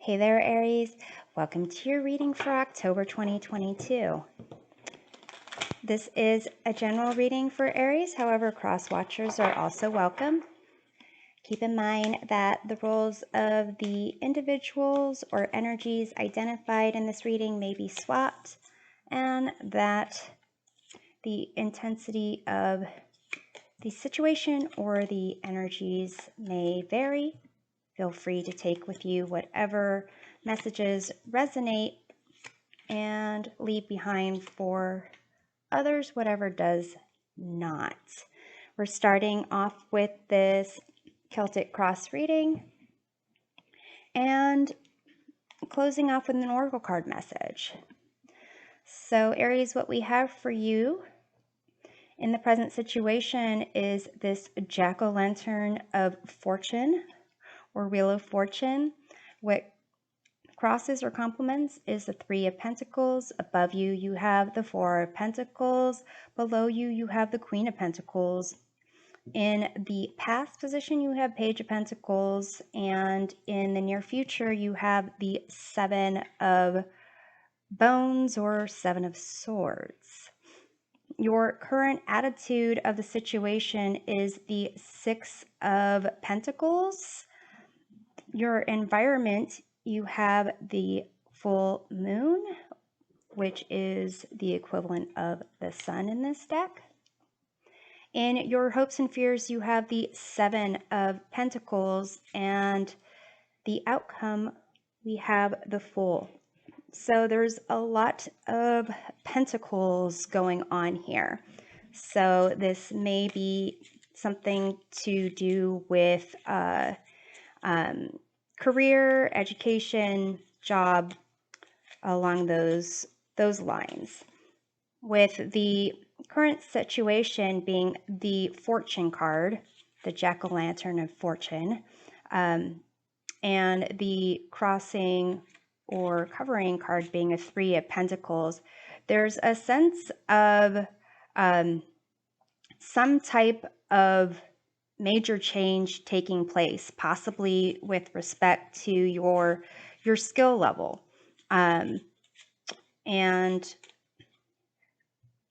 Hey there, Aries. Welcome to your reading for October 2022. This is a general reading for Aries, however, cross-watchers are also welcome. Keep in mind that the roles of the individuals or energies identified in this reading may be swapped, and that the intensity of the situation or the energies may vary. Feel free to take with you whatever messages resonate and leave behind for others whatever does not. We're starting off with this Celtic cross reading and closing off with an oracle card message. So Aries, what we have for you in the present situation is this jack-o'-lantern of fortune or wheel of fortune. What crosses or complements is the Three of Pentacles. Above you, you have the Four of Pentacles. Below you, you have the Queen of Pentacles. In the past position, you have Page of Pentacles. And in the near future, you have the Seven of Bones or Seven of Swords. Your current attitude of the situation is the Six of Pentacles. Your environment, you have the full moon, which is the equivalent of the sun in this deck. In your hopes and fears, you have the Seven of Pentacles, and the outcome, we have the Fool. So there's a lot of pentacles going on here. So this may be something to do with career, education, job, along those lines. With the current situation being the Fortune card, the Jack-o'-lantern of fortune, and the crossing or covering card being a Three of Pentacles, there's a sense of some type of major change taking place, possibly with respect to your skill level. And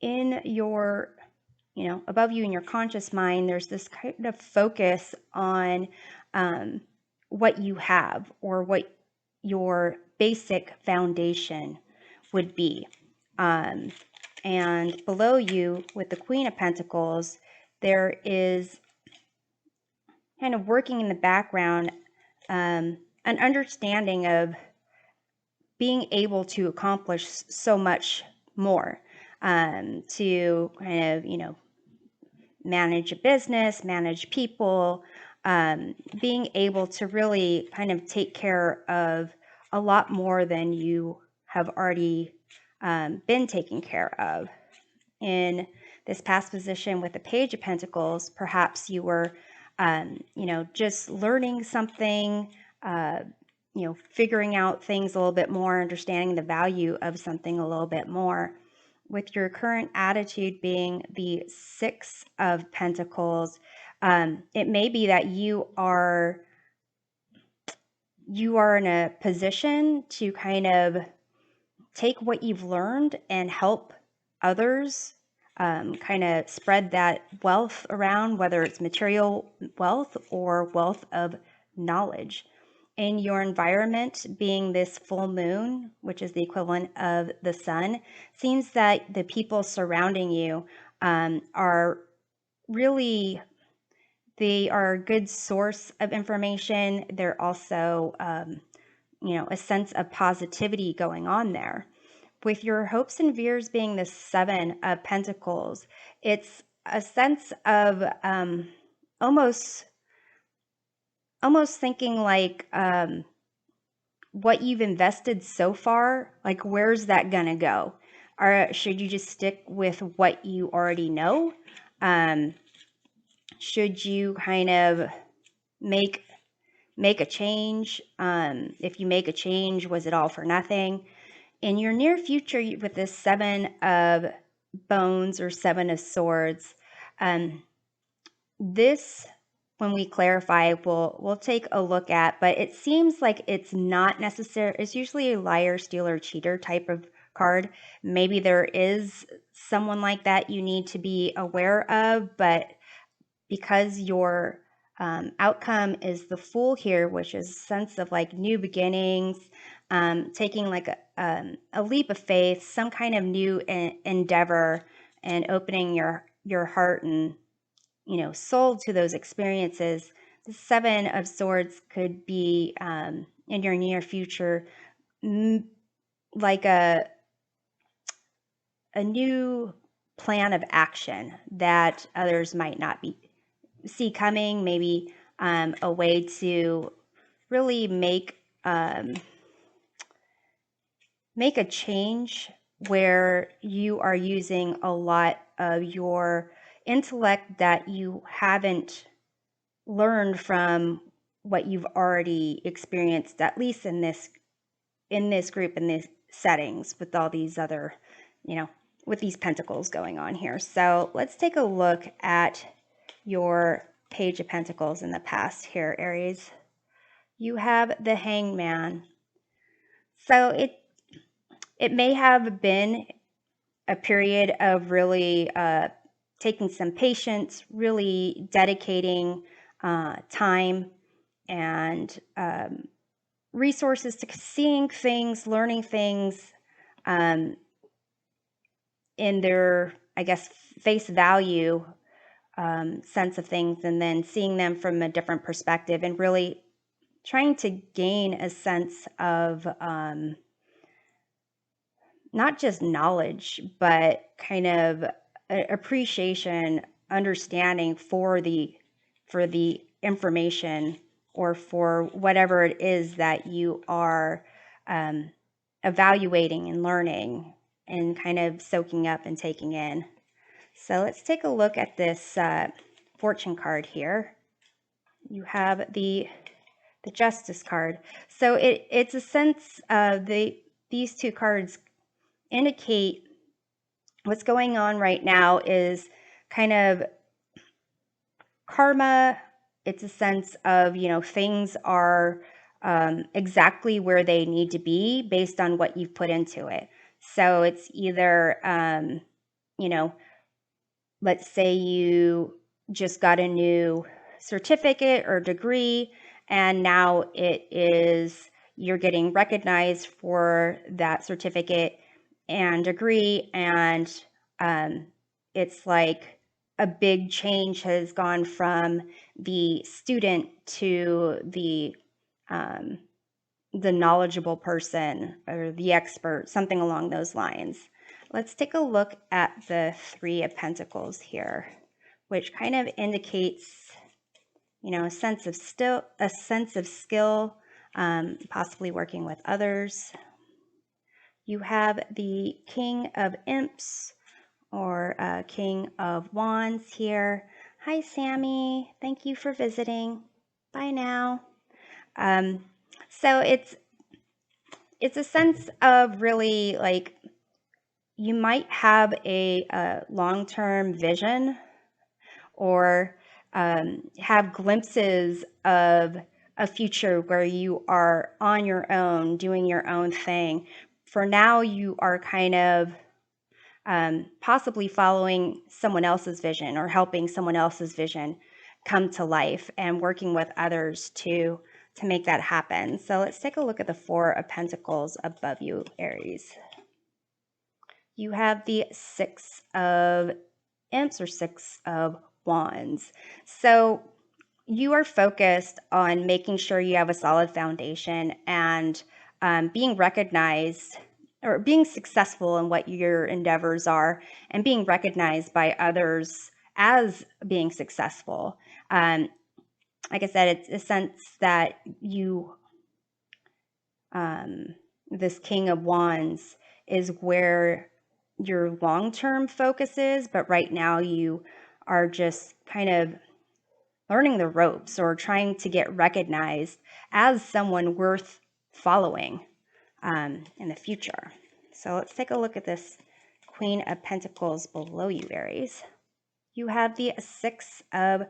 in your, above you in your conscious mind, there's this kind of focus on what you have or what your basic foundation would be. And below you with the Queen of Pentacles, there is kind of working in the background, an understanding of being able to accomplish so much more, to kind of, manage a business, manage people, being able to really kind of take care of a lot more than you have already been taken care of. In this past position with the Page of Pentacles, perhaps you were just learning something, figuring out things a little bit more, understanding the value of something a little bit more. With your current attitude being the Six of Pentacles, it may be that you are in a position to kind of take what you've learned and help others, kind of spread that wealth around, whether it's material wealth or wealth of knowledge. In your environment, being this full moon, which is the equivalent of the sun, seems that the people surrounding you are really, they are a good source of information. They're also, a sense of positivity going on there. With your hopes and fears being the Seven of Pentacles, it's a sense of almost thinking like what you've invested so far, like where's that gonna go? Or should you just stick with what you already know? Should you kind of make a change? If you make a change, was it all for nothing? In your near future, with this Seven of Bones or Seven of Swords, this when we clarify, we'll take a look at, but it seems like it's not necessary. It's usually a liar, stealer, cheater type of card. Maybe there is someone like that you need to be aware of, but because your outcome is the Fool here, which is a sense of like new beginnings, taking like a leap of faith, some kind of new endeavor, and opening your heart and soul to those experiences. The Seven of Swords could be in your near future, like a new plan of action that others might not see coming. Maybe a way to really make a change where you are using a lot of your intellect that you haven't learned from what you've already experienced, at least in this group, in these settings, with all these other, with these pentacles going on here. So let's take a look at your Page of Pentacles in the past here, Aries. You have the Hangman. So it may have been a period of really taking some patience, really dedicating time and resources to seeing things, learning things in their, I guess, face value sense of things, and then seeing them from a different perspective and really trying to gain a sense of not just knowledge, but kind of appreciation, understanding for the information, or for whatever it is that you are evaluating and learning and kind of soaking up and taking in. So let's take a look at this fortune card here. You have the Justice card. So it's a sense of these two cards indicate what's going on right now is kind of karma. It's a sense of, things are exactly where they need to be based on what you've put into it. So it's either, let's say you just got a new certificate or degree, and now you're getting recognized for that certificate and degree, and it's like a big change has gone from the student to the knowledgeable person or the expert, something along those lines. Let's take a look at the Three of Pentacles here, which kind of indicates, a sense of skill, possibly working with others. You have the King of Imps, or King of Wands here. Hi, Sammy. Thank you for visiting. Bye now. So it's a sense of really like you might have a long-term vision, or have glimpses of a future where you are on your own, doing your own thing. For now, you are kind of possibly following someone else's vision, or helping someone else's vision come to life, and working with others to make that happen. So let's take a look at the Four of Pentacles above you, Aries. You have the Six of Imps, or Six of Wands. So you are focused on making sure you have a solid foundation, and being recognized, or being successful in what your endeavors are, and being recognized by others as being successful. Like I said, it's a sense that this King of Wands is where your long-term focus is, but right now you are just kind of learning the ropes, or trying to get recognized as someone worth following in the future. So let's take a look at this Queen of Pentacles below you, Aries. You have the Six of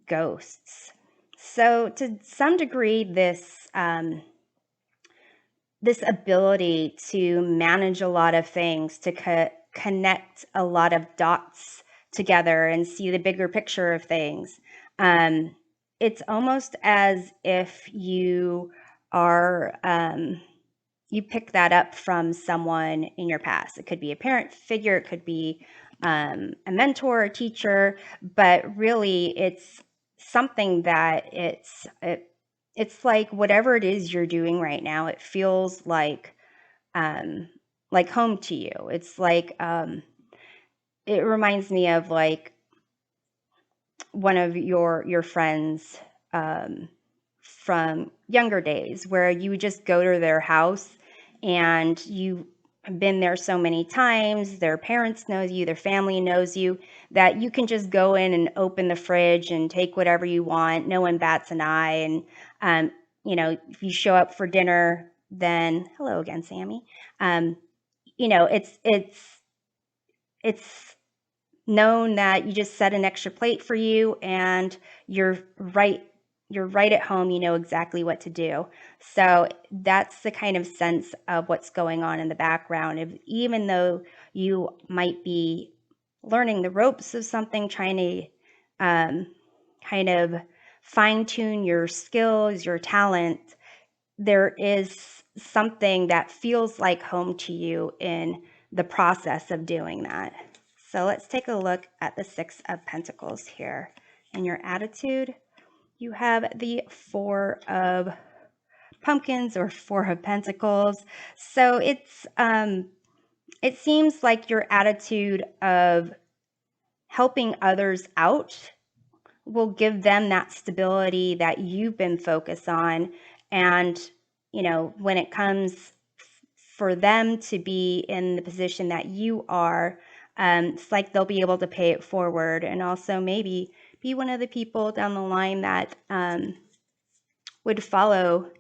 ghosts. So to some degree, this ability to manage a lot of things, to connect a lot of dots together and see the bigger picture of things. It's almost as if you are, you pick that up from someone in your past. It could be a parent figure, it could be a mentor, a teacher, but really it's something that it's like whatever it is you're doing right now, it feels like home to you. It's like it reminds me of like one of your friends from younger days where you would just go to their house and you've been there so many times, their parents knows you, their family knows you, that you can just go in and open the fridge and take whatever you want. No one bats an eye. And if you show up for dinner, then hello again, Sammy. um, it's known that you just set an extra plate for you and you're right at home, you know exactly what to do. So that's the kind of sense of what's going on in the background. Even though you might be learning the ropes of something, trying to kind of fine tune your skills, your talent, there is something that feels like home to you in the process of doing that. So let's take a look at the Six of Pentacles here. In your attitude, you have the Four of Pumpkins or Four of Pentacles. So it seems like your attitude of helping others out will give them that stability that you've been focused on. And, when it comes for them to be in the position that you are, it's like they'll be able to pay it forward and also maybe be one of the people down the line that would follow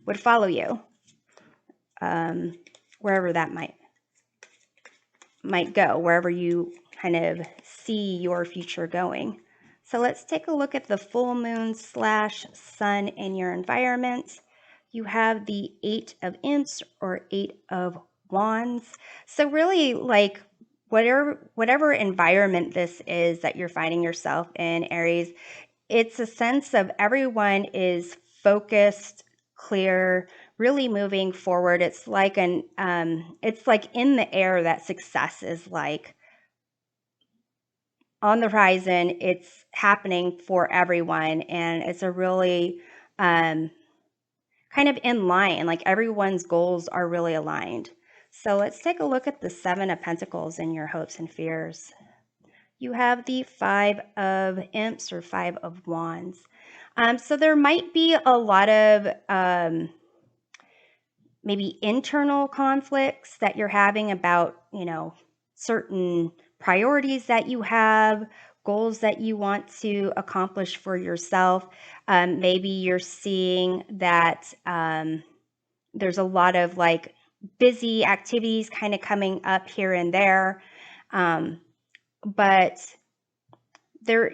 you wherever that might go, wherever you kind of see your future going. So let's take a look at the full moon / sun in your environment. You have the Eight of Imps or Eight of Wands. So really, like, whatever environment this is that you're finding yourself in, Aries, it's a sense of everyone is focused, clear, really moving forward. It's like it's like in the air that success is like on the horizon. It's happening for everyone, and it's a really kind of in line. Like everyone's goals are really aligned. So let's take a look at the Seven of Pentacles in your hopes and fears. You have the Five of Imps or Five of Wands. So there might be a lot of maybe internal conflicts that you're having about, certain priorities that you have, goals that you want to accomplish for yourself. Maybe you're seeing that there's a lot of like busy activities kind of coming up here and there. But there,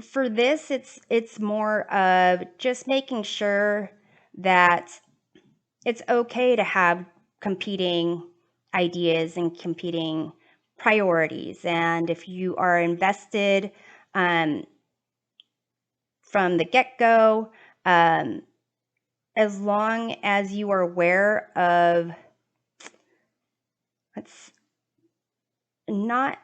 for this, it's more of just making sure that it's okay to have competing ideas and competing priorities. And if you are invested from the get-go, as long as you are aware of, it's not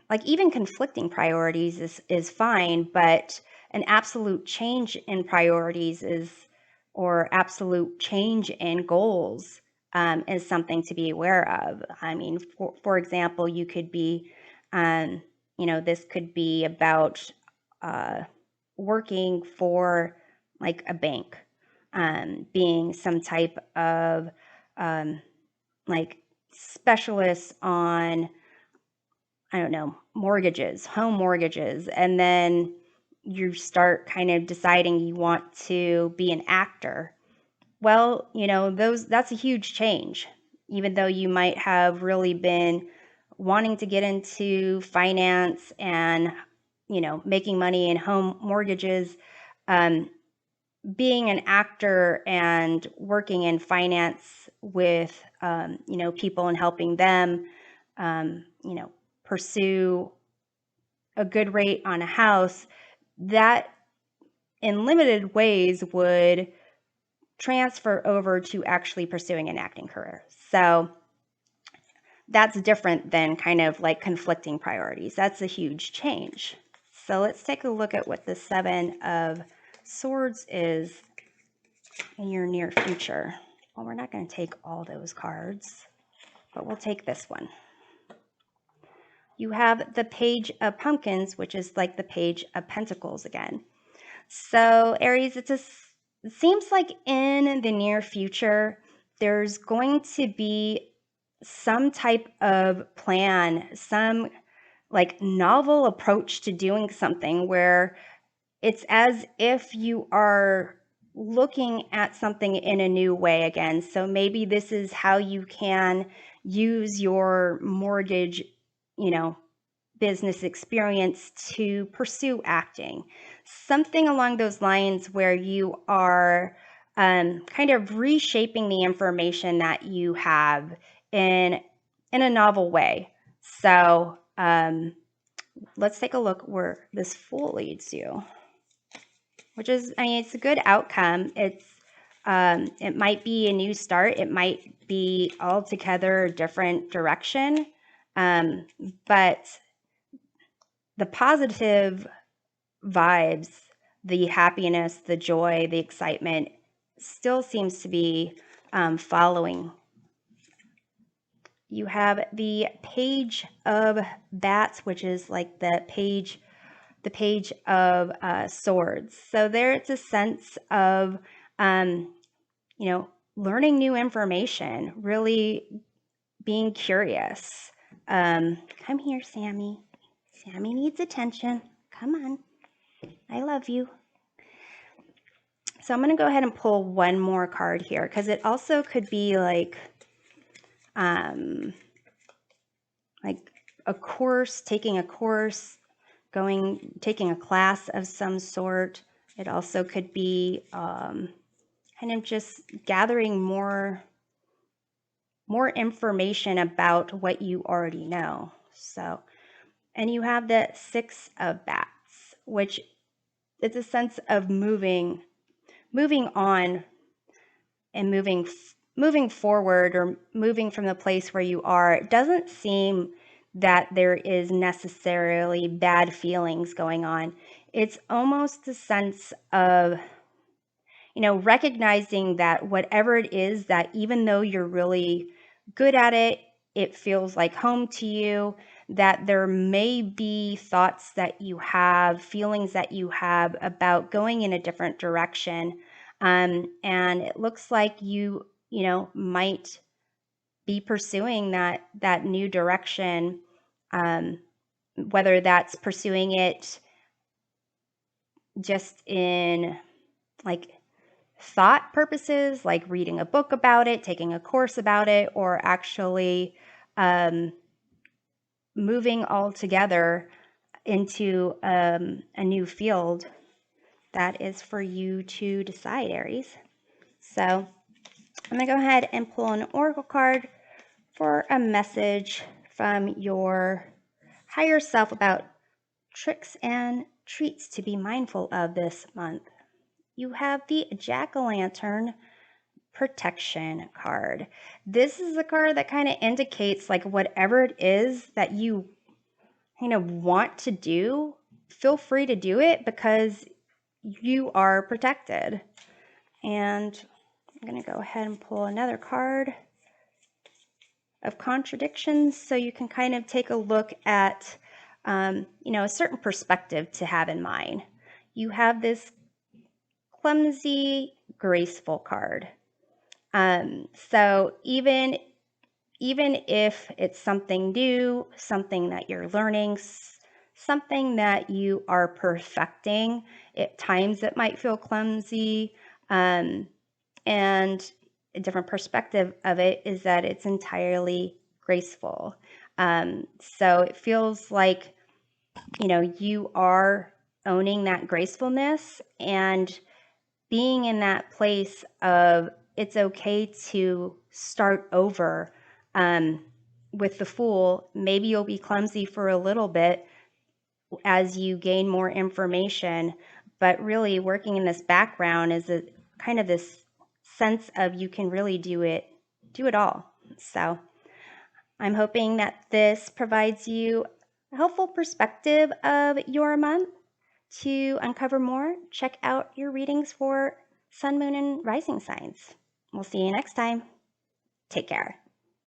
like even conflicting priorities is fine, but an absolute change in priorities or absolute change in goals is something to be aware of. I mean, for example, you could be, this could be about working for like a bank, being some type of like specialist on, I don't know, mortgages, home mortgages, and then you start kind of deciding you want to be an actor. Well, that's a huge change, even though you might have really been wanting to get into finance and, making money in home mortgages, being an actor and working in finance with, people and helping them, pursue a good rate on a house, that in limited ways would transfer over to actually pursuing an acting career. So that's different than kind of like conflicting priorities. That's a huge change. So let's take a look at what the Seven of Swords is in your near future. Well, we're not going to take all those cards, but we'll take this one. You have the Page of Pumpkins, which is like the Page of Pentacles again. So Aries, it seems like in the near future, there's going to be some type of plan, some like novel approach to doing something where it's as if you are looking at something in a new way again. So maybe this is how you can use your mortgage, business experience to pursue acting. Something along those lines where you are kind of reshaping the information that you have in a novel way. So let's take a look where this Fool leads you, which is, it's a good outcome. It might be a new start. It might be altogether a different direction. But the positive vibes, the happiness, the joy, the excitement still seems to be following. You have the Page of Bats, which is like the page of Swords. So there it's a sense of, learning new information, really being curious. Come here, Sammy. Sammy needs attention. Come on. I love you. So I'm going to go ahead and pull one more card here because it also could be like a course, taking a course, taking a class of some sort. It also could be kind of just gathering more information about what you already know. So, and you have the Six of Bats, which it's a sense of moving on and moving forward, or moving from the place where you are. It doesn't seem that there is necessarily bad feelings going on. It's almost a sense of, recognizing that whatever it is, that even though you're really good at it, it feels like home to you, that there may be thoughts that you have, feelings that you have about going in a different direction. And it looks like you might be pursuing that new direction, whether that's pursuing it just in like thought purposes, like reading a book about it, taking a course about it, or actually moving all together into a new field. That is for you to decide, Aries. So I'm going to go ahead and pull an oracle card for a message from your higher self about tricks and treats to be mindful of this month. You have the Jack-o'-lantern protection card. This is a card that kind of indicates like whatever it is that you want to do, feel free to do it because you are protected. And I'm going to go ahead and pull another card of contradictions so you can kind of take a look at a certain perspective to have in mind. You have this clumsy, graceful card. So even if it's something new, something that you're learning, something that you are perfecting, at times it might feel clumsy. And a different perspective of it is that it's entirely graceful. So it feels like you are owning that gracefulness and being in that place of it's okay to start over. With the Fool, maybe you'll be clumsy for a little bit as you gain more information, but really working in this background is a kind of this sense of you can really do it all. So I'm hoping that this provides you a helpful perspective of your month. To uncover more, check out your readings for sun, moon, and rising signs. We'll see you next time. Take care.